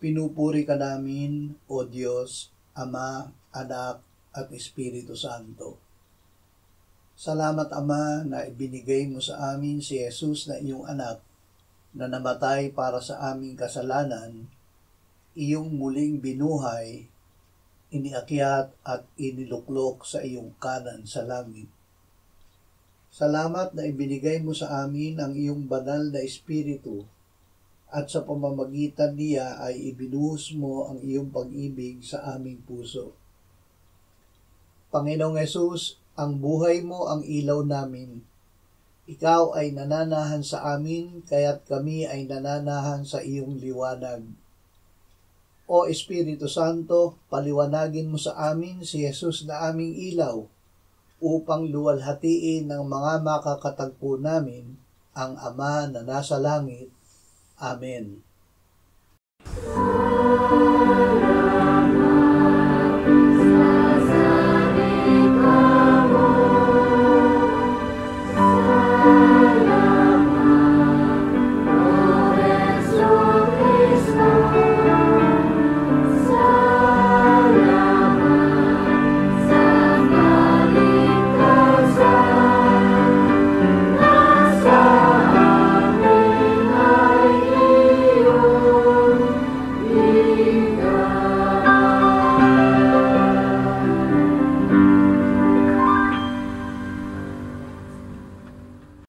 Pinupuri ka namin, O Diyos, Ama, Anak, at Espiritu Santo. Salamat, Ama, na ibinigay mo sa amin si Jesus na iyong anak, na namatay para sa aming kasalanan, iyong muling binuhay, iniakyat at iniluklok sa iyong kanan sa langit. Salamat na ibinigay mo sa amin ang iyong banal na Espiritu, at sa pamamagitan niya ay ibinuhos mo ang iyong pag-ibig sa aming puso. Panginoong Hesus, ang buhay mo ang ilaw namin. Ikaw ay nananahan sa amin, kaya't kami ay nananahan sa iyong liwanag. O Espiritu Santo, paliwanagin mo sa amin si Jesus na aming ilaw, upang luwalhatiin ng mga makakatagpo namin ang Ama na nasa langit. Amen.